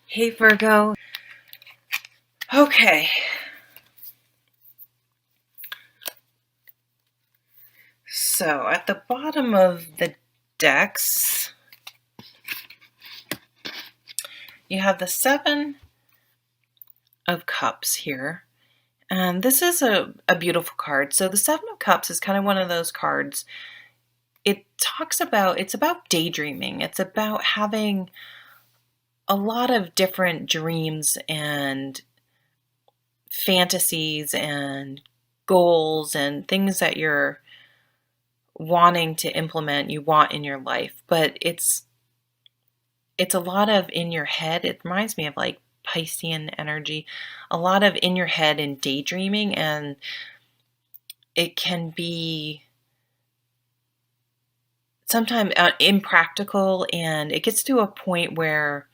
Hey Virgo. Okay. So at the bottom of the decks, you have the Seven of Cups here. And this is a beautiful card. So the Seven of Cups is kind of one of those cards. It's about daydreaming. It's about having a lot of different dreams and fantasies and goals and things that you're wanting to implement, you want in your life. But it's a lot of in your head. It reminds me of like Piscean energy, a lot of in your head and daydreaming, and it can be sometimes impractical, and it gets to a point where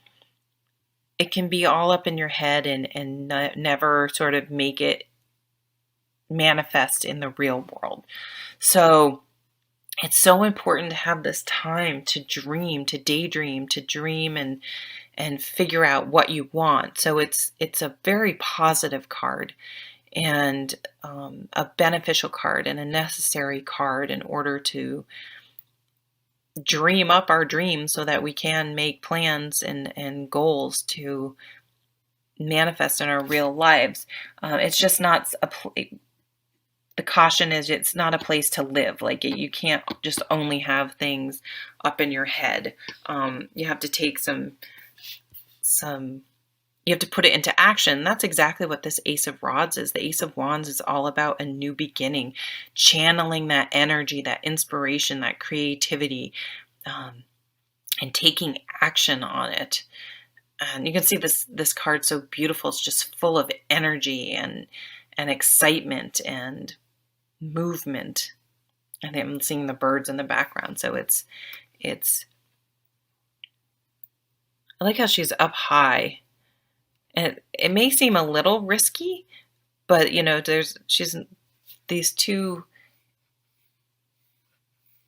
it can be all up in your head and never sort of make it manifest in the real world. So it's so important to have this time to dream, to daydream, to dream and figure out what you want. So it's a very positive card and a beneficial card and a necessary card in order to dream up our dreams so that we can make plans and goals to manifest in our real lives. It's just not the caution is it's not a place to live. Like you can't just only have things up in your head. You have to take some you have to put it into action. That's exactly what this Ace of Rods is. The Ace of Wands is all about a new beginning, channeling that energy, that inspiration, that creativity, and taking action on it. And you can see this card so beautiful. It's just full of energy and excitement and movement. And I'm seeing the birds in the background. So it's I like how she's up high. And it may seem a little risky, but she's these two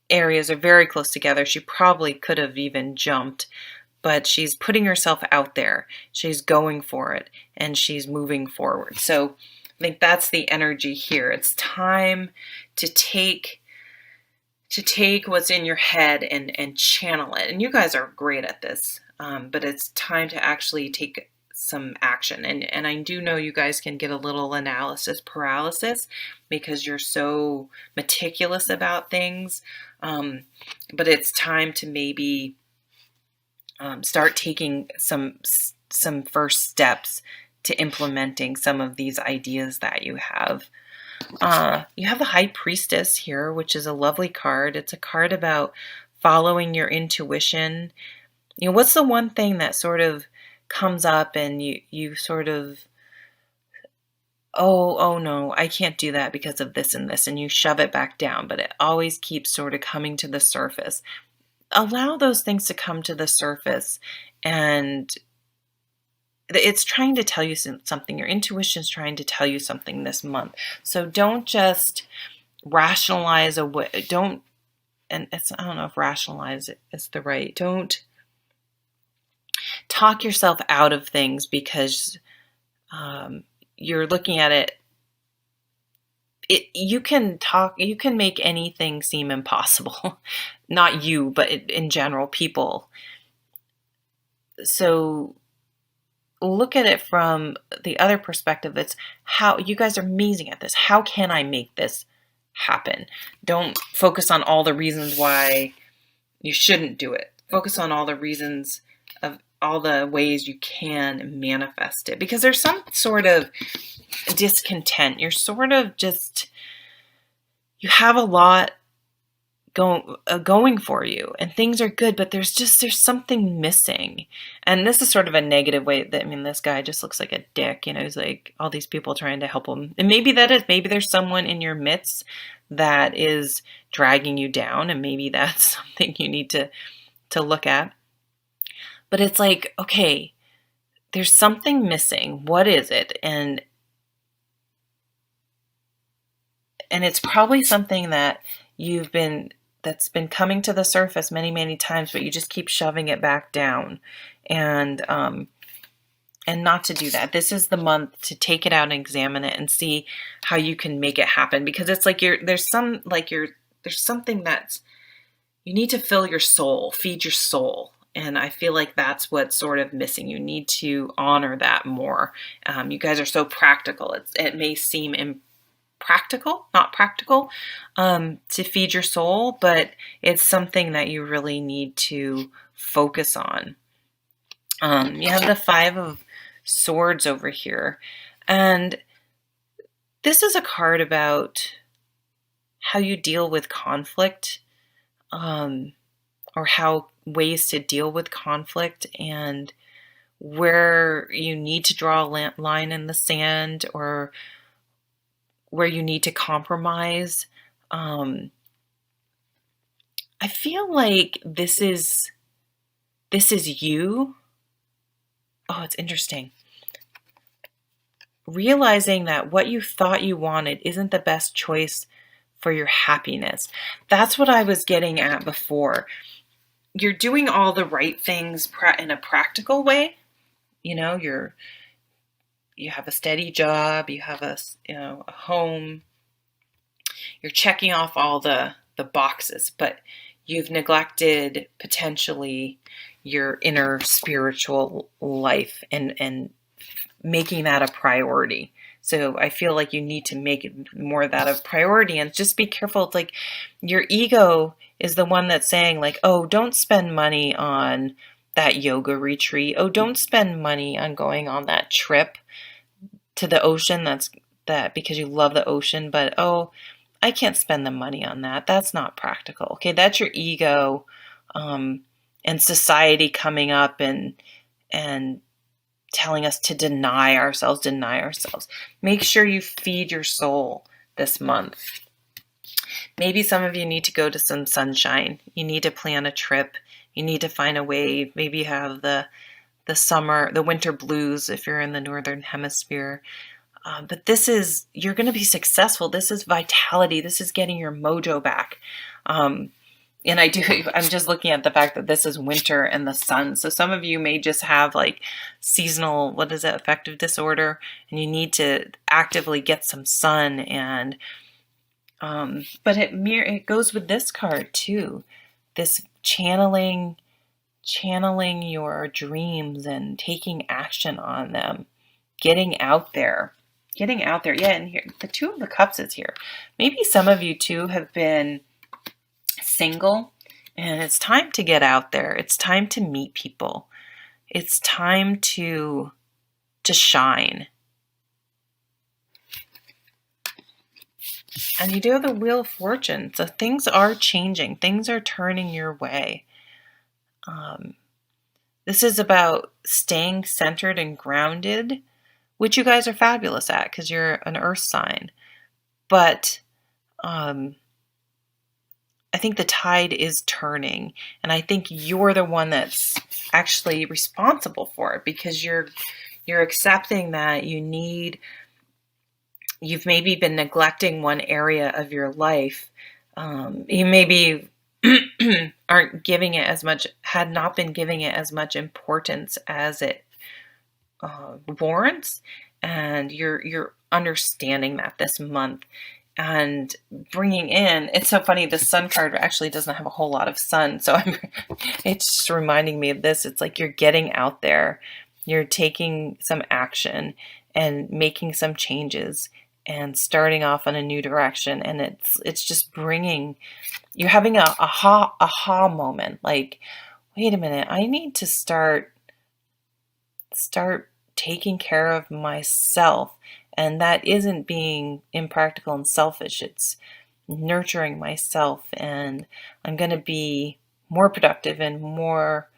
areas are very close together. She probably could have even jumped, but she's putting herself out there. She's going for it and she's moving forward. So I think that's the energy here. It's time to take what's in your head and channel it. And you guys are great at this, but it's time to actually take some action. And I do know you guys can get a little analysis paralysis because you're so meticulous about things. But it's time to maybe start taking some first steps to implementing some of these ideas that you have. You have the High Priestess here, which is a lovely card. It's a card about following your intuition. What's the one thing that sort of comes up and you sort of, oh no, I can't do that because of this and this, and you shove it back down, but it always keeps sort of coming to the surface. Allow those things to come to the surface, and it's trying to tell you something. Your intuition is trying to tell you something this month. So don't just rationalize away. I don't know if rationalize is the right. Don't talk yourself out of things because you're looking at it. You can make anything seem impossible. Not you, but in general, people. So look at it from the other perspective. It's how you guys are amazing at this. How can I make this happen? Don't focus on all the reasons why you shouldn't do it. Focus on all the reasons of all the ways you can manifest it, because there's some sort of discontent. You're sort of just, you have a lot going for you and things are good, but there's something missing. And this is sort of a negative way that, this guy just looks like a dick, he's like all these people trying to help him. And maybe there's someone in your midst that is dragging you down, and maybe that's something you need to look at. But it's like, okay, there's something missing. What is it? And it's probably something that that's been coming to the surface many, many times, but you just keep shoving it back down. And and not to do that. This is the month to take it out and examine it and see how you can make it happen, because it's like there's something that's, you need to fill your soul, feed your soul. And I feel like that's what's sort of missing. You need to honor that more. You guys are so practical. It may seem impractical, not practical, to feed your soul, but it's something that you really need to focus on. You have the Five of Swords over here. And this is a card about how you deal with conflict, or how ways to deal with conflict, and where you need to draw a line in the sand, or where you need to compromise. I feel like this is you. Oh, it's interesting. Realizing that what you thought you wanted isn't the best choice for your happiness. That's what I was getting at before. You're doing all the right things in a practical way. You know, you have a steady job, you have a home. You're checking off all the boxes, but you've neglected potentially your inner spiritual life and making that a priority. So I feel like you need to make it more that a priority, and just be careful. It's like your ego is the one that's saying like, oh, don't spend money on that yoga retreat. Oh, don't spend money on going on that trip to the ocean. That because you love the ocean, but oh, I can't spend the money on that. That's not practical. Okay, that's your ego, and society coming up and telling us to deny ourselves. Make sure you feed your soul this month. Maybe some of you need to go to some sunshine. You need to plan a trip. You need to find a way. Maybe you have the winter blues if you're in the northern hemisphere. But you're going to be successful. This is vitality. This is getting your mojo back. And I'm just looking at the fact that this is winter and the sun. So some of you may just have like seasonal, affective disorder, and you need to actively get some sun. And, but it goes with this card too. This channeling your dreams and taking action on them, getting out there. Yeah. And here, the Two of the Cups is here. Maybe some of you too have been single, and it's time to get out there. It's time to meet people. It's time to shine. And you do have the Wheel of Fortune. So things are changing. Things are turning your way. This is about staying centered and grounded, which you guys are fabulous at because you're an earth sign. But I think the tide is turning, and I think you're the one that's actually responsible for it, because you're accepting that you've maybe been neglecting one area of your life. You maybe aren't giving it as much, had not been giving it as much importance as it warrants, and you're understanding that this month. And bringing in, it's so funny, the sun card actually doesn't have a whole lot of sun. So it's just reminding me of this. It's like you're getting out there, you're taking some action and making some changes and starting off on a new direction. And it's just you're having a aha moment. Like, wait a minute, I need to start taking care of myself. And that isn't being impractical and selfish. It's nurturing myself, and I'm going to be more productive and more